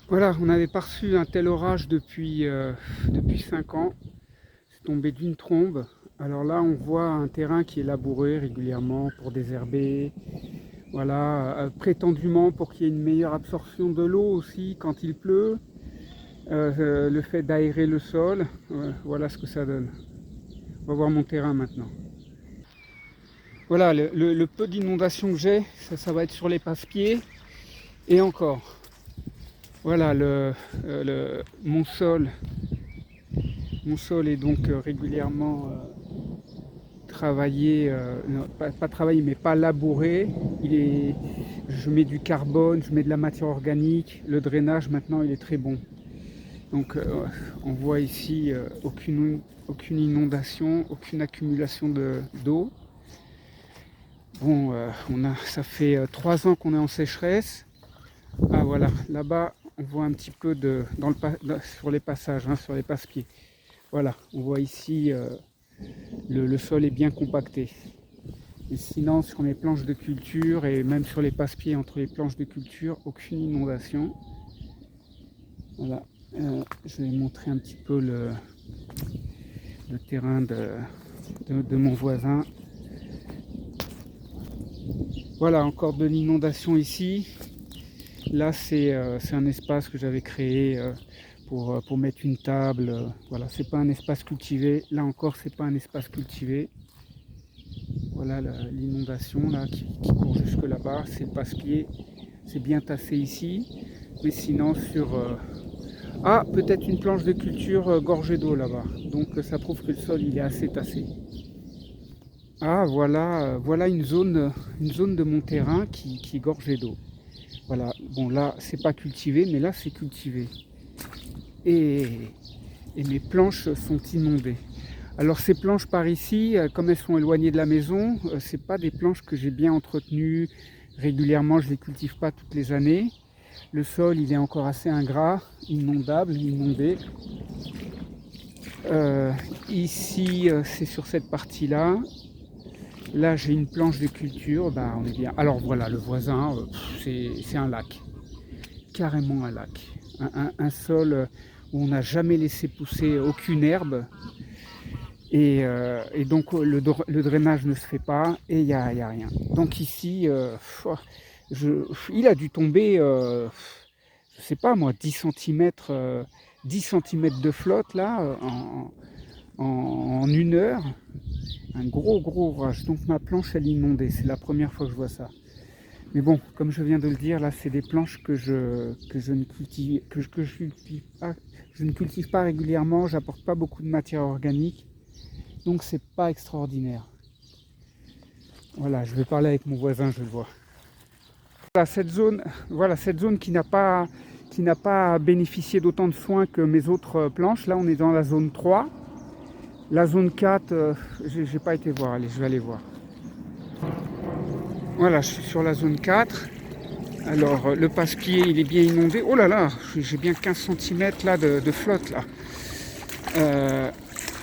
Voilà, on n'avait pas reçu un tel orage depuis 5 ans. C'est tombé d'une trombe. Alors là, on voit un terrain qui est labouré régulièrement pour désherber. Voilà, prétendument pour qu'il y ait une meilleure absorption de l'eau aussi quand il pleut. Le fait d'aérer le sol, voilà ce que ça donne. On va voir mon terrain maintenant. Voilà, le peu d'inondation que j'ai, ça va être sur les passe-pieds et encore. Voilà, mon sol est donc régulièrement travaillé, non, pas travaillé, mais pas labouré. Je mets du carbone, je mets de la matière organique. Le drainage maintenant, il est très bon. Donc, on voit ici aucune inondation, aucune accumulation d'eau. Bon, ça fait 3 ans qu'on est en sécheresse. Ah voilà, là-bas, on voit un petit peu sur les passages, hein, sur les passe-pieds. Voilà, on voit ici le sol est bien compacté. Et sinon, sur mes planches de culture et même sur les passe-pieds entre les planches de culture, aucune inondation. Voilà, je vais montrer un petit peu le terrain de mon voisin. Voilà, encore de l'inondation ici. Là, c'est un espace que j'avais créé pour mettre une table. Voilà, c'est pas un espace cultivé. Là encore, c'est pas un espace cultivé. Voilà l'inondation là qui court jusque là-bas. C'est le passe-pied. C'est bien tassé ici. Mais sinon, ah, peut-être une planche de culture gorgée d'eau là-bas. Donc, ça prouve que le sol il est assez tassé. Ah, voilà une zone de mon terrain qui est gorgée d'eau. Voilà, bon là c'est pas cultivé, mais là c'est cultivé. Et, et mes planches sont inondées. Alors ces planches par ici, comme elles sont éloignées de la maison, c'est pas des planches que j'ai bien entretenues régulièrement, je les cultive pas toutes les années. Le sol il est encore assez ingrat, inondable, inondé. Euh, Ici c'est sur cette partie-là. Là j'ai une planche de culture, bah on est bien. Alors voilà, le voisin, c'est un lac. Carrément un lac. Un sol où on n'a jamais laissé pousser aucune herbe. Et donc le drainage ne se fait pas et il y a rien. Donc ici, il a dû tomber, je sais pas moi, 10 centimètres, 10 centimètres de flotte là, en 1 heure. Un gros orage. Donc ma planche elle est inondée. C'est la première fois que je vois ça. Mais bon, comme je viens de le dire, là, c'est des planches que je ne cultive pas régulièrement. J'apporte pas beaucoup de matière organique, donc c'est pas extraordinaire. Voilà, je vais parler avec mon voisin, je le vois. Voilà, cette zone qui n'a pas bénéficié d'autant de soins que mes autres planches. Là, on est dans la zone 3. La zone 4, j'ai pas été voir. Allez, je vais aller voir. Voilà, je suis sur la zone 4. Alors le passe-pied il est bien inondé. Oh là là, j'ai bien 15 centimètres là de flotte là. Euh,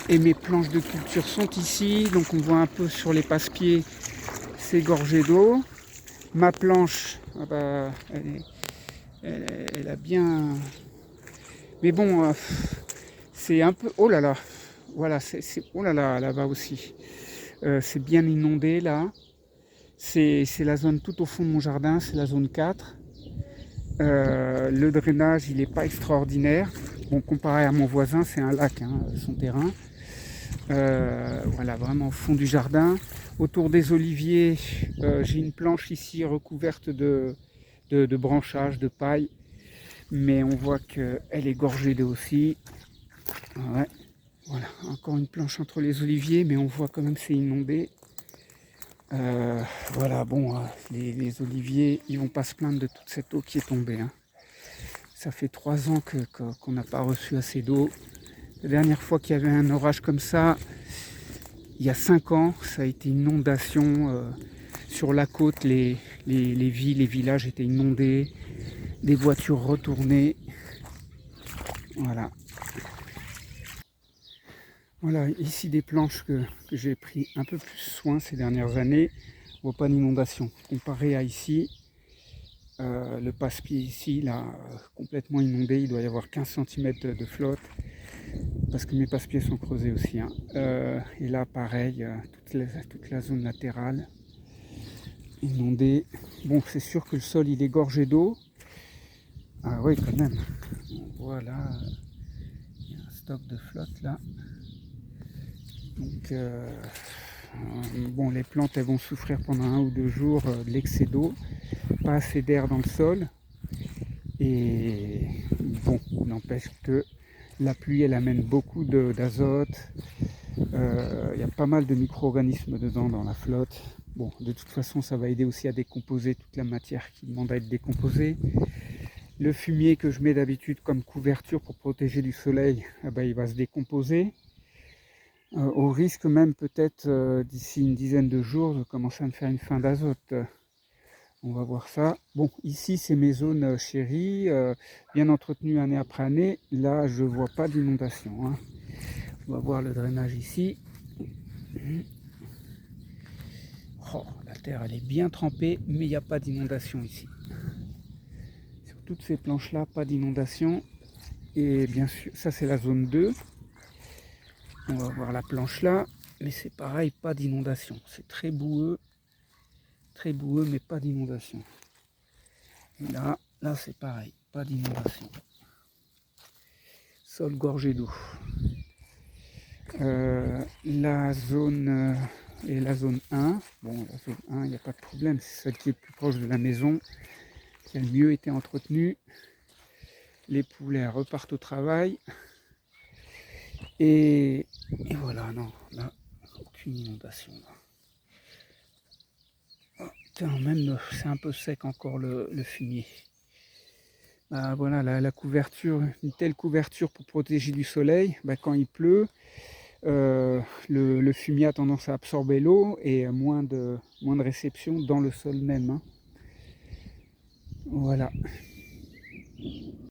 et mes planches de culture sont ici. Donc on voit un peu sur les passe-pieds, c'est gorgé d'eau. Ma planche, ah bah, elle a bien. Mais bon, c'est un peu. Oh là là, voilà, oh là là, là-bas aussi. C'est bien inondé là. C'est la zone tout au fond de mon jardin, c'est la zone 4. Le drainage, il n'est pas extraordinaire. Bon, comparé à mon voisin, c'est un lac, hein, son terrain. Voilà, vraiment au fond du jardin. Autour des oliviers, j'ai une planche ici recouverte de branchages, de paille. Mais on voit qu'elle est gorgée d'eau aussi. Ouais, voilà, encore une planche entre les oliviers, mais on voit quand même que c'est inondé. Voilà, bon, les oliviers, ils vont pas se plaindre de toute cette eau qui est tombée, hein. Ça fait 3 ans qu'on n'a pas reçu assez d'eau. La dernière fois qu'il y avait un orage comme ça, il y a 5 ans, ça a été une inondation. Sur la côte, les villes, les villages étaient inondés, des voitures retournées. Voilà. Voilà, ici des planches que j'ai pris un peu plus soin ces dernières années. On voit pas d'inondation. Comparé à ici, Le passe-pied ici, là, complètement inondé. Il doit y avoir 15 cm de flotte. Parce que mes passe-pieds sont creusés aussi. Hein. Et là, pareil, toute la zone latérale inondée. Bon, c'est sûr que le sol, il est gorgé d'eau. Ah oui, quand même. Voilà. Il y a un stock de flotte là. Donc, bon, les plantes, elles vont souffrir pendant 1 ou 2 jours de l'excès d'eau. Pas assez d'air dans le sol. Et bon, n'empêche que la pluie, elle amène beaucoup d'azote. Il y a pas mal de micro-organismes dedans dans la flotte. Bon, de toute façon, ça va aider aussi à décomposer toute la matière qui demande à être décomposée. Le fumier que je mets d'habitude comme couverture pour protéger du soleil, eh ben, il va se décomposer. Au risque même peut-être d'ici une dizaine de jours de commencer à me faire une fin d'azote. On va voir ça. Bon, ici c'est mes zones chéries, bien entretenues année après année. Là, je vois pas d'inondation. Hein. On va voir le drainage ici. Oh, la terre elle est bien trempée, mais il n'y a pas d'inondation ici. Sur toutes ces planches là, pas d'inondation. Et bien sûr, ça c'est la zone 2. On va voir la planche là, mais c'est pareil, pas d'inondation. C'est très boueux, mais pas d'inondation. Et là c'est pareil, pas d'inondation. Sol gorgé d'eau. La zone et la zone 1, bon la zone 1 il n'y a pas de problème, c'est celle qui est plus proche de la maison, qui a le mieux été entretenue. Les poulets repartent au travail. Et voilà, non, là, aucune inondation. Là. Oh, putain, même c'est un peu sec encore le fumier. Bah, voilà, la couverture, une telle couverture pour protéger du soleil, bah, quand il pleut, le fumier a tendance à absorber l'eau et moins de réception dans le sol même. Hein. Voilà.